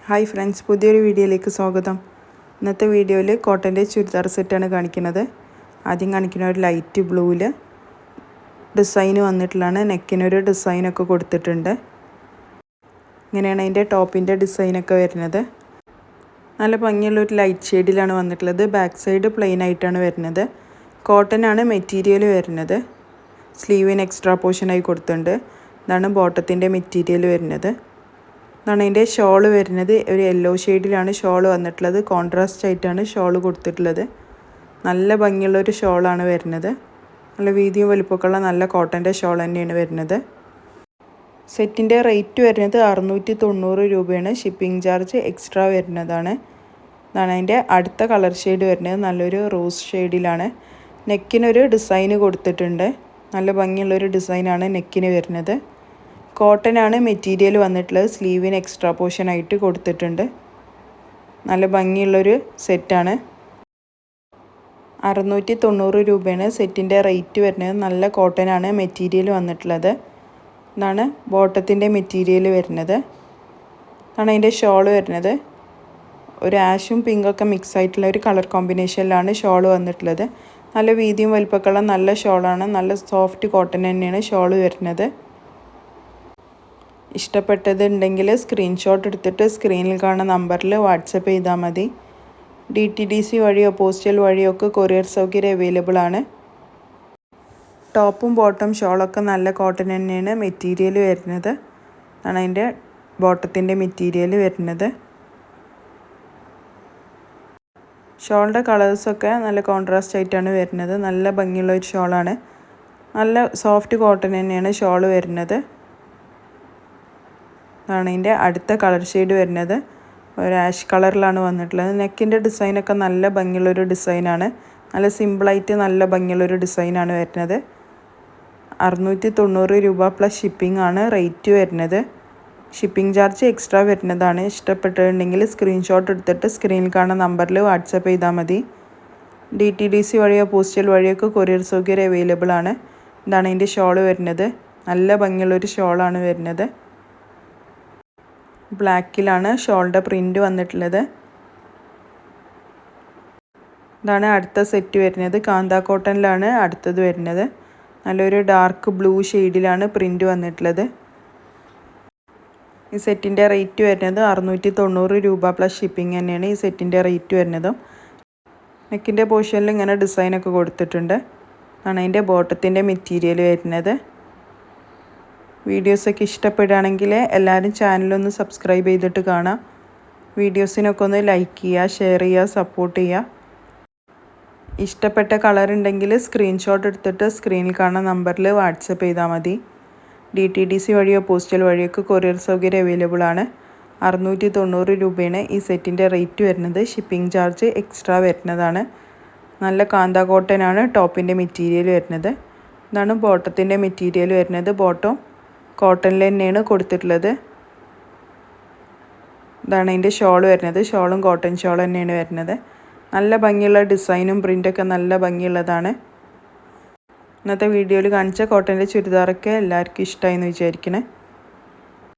Hi friends, പുതിയൊരു വീഡിയോയിലേക്ക് സ്വാഗതം. ഇന്നത്തെ വീഡിയോയിൽ കോട്ടൻ്റെ ചുരിദാർ സെറ്റാണ് കാണിക്കുന്നത്. ആദ്യം കാണിക്കുന്ന ഒരു ലൈറ്റ് ബ്ലൂവിൽ ഡിസൈന് വന്നിട്ടുള്ളതാണ്. നെക്കിനൊരു ഡിസൈനൊക്കെ കൊടുത്തിട്ടുണ്ട്. ഇങ്ങനെയാണ് അതിൻ്റെ ടോപ്പിൻ്റെ ഡിസൈനൊക്കെ വരുന്നത്. നല്ല ഭംഗിയുള്ളൊരു ലൈറ്റ് ഷെയ്ഡിലാണ് വന്നിട്ടുള്ളത്. ബാക്ക് സൈഡ് പ്ലെയിൻ ആയിട്ടാണ് വരുന്നത്. കോട്ടൺ ആണ് മെറ്റീരിയൽ വരുന്നത്. സ്ലീവിന് എക്സ്ട്രാ പോർഷനായി കൊടുത്തിട്ടുണ്ട്. ഇതാണ് ബോട്ടത്തിൻ്റെ മെറ്റീരിയൽ വരുന്നത്. ഇതാണ് അതിൻ്റെ ഷോള് വരുന്നത്. ഒരു യെല്ലോ ഷെയ്ഡിലാണ് ഷോൾ വന്നിട്ടുള്ളത്. കോൺട്രാസ്റ്റ് ആയിട്ടാണ് ഷോൾ കൊടുത്തിട്ടുള്ളത്. നല്ല ഭംഗിയുള്ളൊരു ഷോളാണ് വരുന്നത്. നല്ല വീതിയും വലുപ്പമൊക്കെയുള്ള നല്ല കോട്ടൻ്റെ ഷോൾ തന്നെയാണ് വരുന്നത്. സെറ്റിൻ്റെ റേറ്റ് വരുന്നത് 690 രൂപയാണ്. ഷിപ്പിംഗ് ചാർജ് എക്സ്ട്രാ വരുന്നതാണ്. ഇതാണ് അതിൻ്റെ അടുത്ത കളർ ഷെയ്ഡ് വരുന്നത്. നല്ലൊരു റോസ് ഷെയ്ഡിലാണ്. നെക്കിനൊരു ഡിസൈന് കൊടുത്തിട്ടുണ്ട്. നല്ല ഭംഗിയുള്ളൊരു ഡിസൈനാണ് നെക്കിന് വരുന്നത്. കോട്ടൺ ആണ് മെറ്റീരിയൽ വന്നിട്ടുള്ളത്. സ്ലീവിന് എക്സ്ട്രാ പോർഷനായിട്ട് കൊടുത്തിട്ടുണ്ട്. നല്ല ഭംഗിയുള്ളൊരു സെറ്റാണ്. 690 രൂപയാണ് സെറ്റിൻ്റെ റേറ്റ് വരുന്നത്. നല്ല കോട്ടൺ ആണ് മെറ്റീരിയൽ വന്നിട്ടുള്ളത്. ഇതാണ് ബോട്ടത്തിൻ്റെ മെറ്റീരിയൽ വരുന്നത്. ഇതാണ് അതിൻ്റെ ഷോൾ വരുന്നത്. ഒരു ആഷും പിങ്കൊക്കെ മിക്സ് ആയിട്ടുള്ള ഒരു കളർ കോമ്പിനേഷനിലാണ് ഷോൾ വന്നിട്ടുള്ളത്. നല്ല വീതിയും വലിപ്പമൊക്കെയുള്ള നല്ല ഷോളാണ്. നല്ല സോഫ്റ്റ് കോട്ടൺ തന്നെയാണ് ഷോൾ വരുന്നത്. ഇഷ്ടപ്പെട്ടതുണ്ടെങ്കിൽ സ്ക്രീൻഷോട്ട് എടുത്തിട്ട് സ്ക്രീനിൽ കാണുന്ന നമ്പറിൽ വാട്സപ്പ് ചെയ്താൽ മതി. DTDC വഴിയോ പോസ്റ്റൽ വഴിയോ ഒക്കെ കൊറിയർ സൗകര്യം അവൈലബിൾ ആണ്. ടോപ്പും ബോട്ടം ഷോളൊക്കെ നല്ല കോട്ടൺ തന്നെയാണ് മെറ്റീരിയൽ വരുന്നത്. അതാണ് അതിൻ്റെ ബോട്ടത്തിൻ്റെ മെറ്റീരിയൽ വരുന്നത്. ഷോളിൻ്റെ കളേഴ്സൊക്കെ നല്ല കോൺട്രാസ്റ്റ് ആയിട്ടാണ് വരുന്നത്. നല്ല ഭംഗിയുള്ള ഒരു ഷോളാണ്. നല്ല സോഫ്റ്റ് കോട്ടൺ തന്നെയാണ് ഷോൾ വരുന്നത്. ആണ് ഇതിൻ്റെ അടുത്ത കളർ ഷെയ്ഡ് വരുന്നത്. ഒരു ആഷ് കളറിലാണ് വന്നിട്ടുള്ളത്. നെക്കിൻ്റെ ഡിസൈനൊക്കെ നല്ല ഭംഗിയുള്ളൊരു ഡിസൈനാണ്. നല്ല സിമ്പിളായിട്ട് നല്ല ഭംഗിയുള്ളൊരു ഡിസൈനാണ് വരുന്നത്. 690 രൂപ പ്ലസ് ഷിപ്പിംഗ് ആണ് റേറ്റ് വരുന്നത്. ഷിപ്പിംഗ് ചാർജ് എക്സ്ട്രാ വരുന്നതാണ്. ഇഷ്ടപ്പെട്ടിട്ടുണ്ടെങ്കിൽ സ്ക്രീൻഷോട്ട് എടുത്തിട്ട് സ്ക്രീനിൽ കാണുന്ന നമ്പറിൽ വാട്സപ്പ് ചെയ്താൽ മതി. DTDC വഴിയോ പോസ്റ്റൽ വഴിയോ ഒക്കെ കൊറിയർ സൗകര്യം അവൈലബിൾ ആണ്. ഇതാണ് ഇതിൻ്റെ ഷോള് വരുന്നത്. നല്ല ഭംഗിയുള്ളൊരു ഷോളാണ് വരുന്നത്. ബ്ലാക്കിലാണ് ഷോളിൻ്റെ പ്രിൻ്റ് വന്നിട്ടുള്ളത്. ഇതാണ് അടുത്ത സെറ്റ് വരുന്നത്. കാന്ത കോട്ടണിലാണ് അടുത്തത് വരുന്നത്. നല്ലൊരു ഡാർക്ക് ബ്ലൂ ഷെയ്ഡിലാണ് പ്രിൻ്റ് വന്നിട്ടുള്ളത്. ഈ സെറ്റിൻ്റെ റേറ്റ് വരുന്നത് 690 രൂപ പ്ലസ് ഷിപ്പിംഗ് തന്നെയാണ് ഈ സെറ്റിൻ്റെ റേറ്റ് വരുന്നതും. നെക്കിൻ്റെ പോർഷനിൽ ഇങ്ങനെ ഡിസൈനൊക്കെ കൊടുത്തിട്ടുണ്ട്. ആണ് അതിൻ്റെ ബോട്ടത്തിൻ്റെ മെറ്റീരിയൽ വരുന്നത്. വീഡിയോസൊക്കെ ഇഷ്ടപ്പെടുകയാണെങ്കിൽ എല്ലാവരും ചാനലൊന്ന് സബ്സ്ക്രൈബ് ചെയ്തിട്ട് കാണാം. വീഡിയോസിനൊക്കെ ഒന്ന് ലൈക്ക് ചെയ്യുക, ഷെയർ ചെയ്യുക, സപ്പോർട്ട് ചെയ്യുക. ഇഷ്ടപ്പെട്ട കളർ ഉണ്ടെങ്കിൽ സ്ക്രീൻഷോട്ട് എടുത്തിട്ട് സ്ക്രീനിൽ കാണുന്ന നമ്പറിൽ വാട്സപ്പ് ചെയ്താൽ മതി. DTDC വഴിയോ പോസ്റ്റൽ വഴിയോ ഒക്കെ കൊറിയർ സൗകര്യം അവൈലബിൾ ആണ്. 690 രൂപയാണ് ഈ സെറ്റിൻ്റെ റേറ്റ് വരുന്നത്. ഷിപ്പിംഗ് ചാർജ് എക്സ്ട്രാ വരുന്നതാണ്. നല്ല കാന്ത കോട്ടൺ ആണ് ടോപ്പിൻ്റെ മെറ്റീരിയൽ വരുന്നത്. ഇതാണ് ബോട്ടത്തിൻ്റെ മെറ്റീരിയൽ വരുന്നത്. ബോട്ടം കോട്ടണിൽ തന്നെയാണ് കൊടുത്തിട്ടുള്ളത്. ഇതാണ് അതിൻ്റെ ഷോൾ വരുന്നത്. ഷോളും കോട്ടൺ ഷോൾ തന്നെയാണ് വരുന്നത്. നല്ല ഭംഗിയുള്ള ഡിസൈനും പ്രിൻ്റൊക്കെ നല്ല ഭംഗിയുള്ളതാണ്. ഇന്നത്തെ വീഡിയോയിൽ കാണിച്ച കോട്ടൻ്റെ ചുരിദാറൊക്കെ എല്ലാവർക്കും ഇഷ്ടമായി എന്ന് വിചാരിക്കണേ.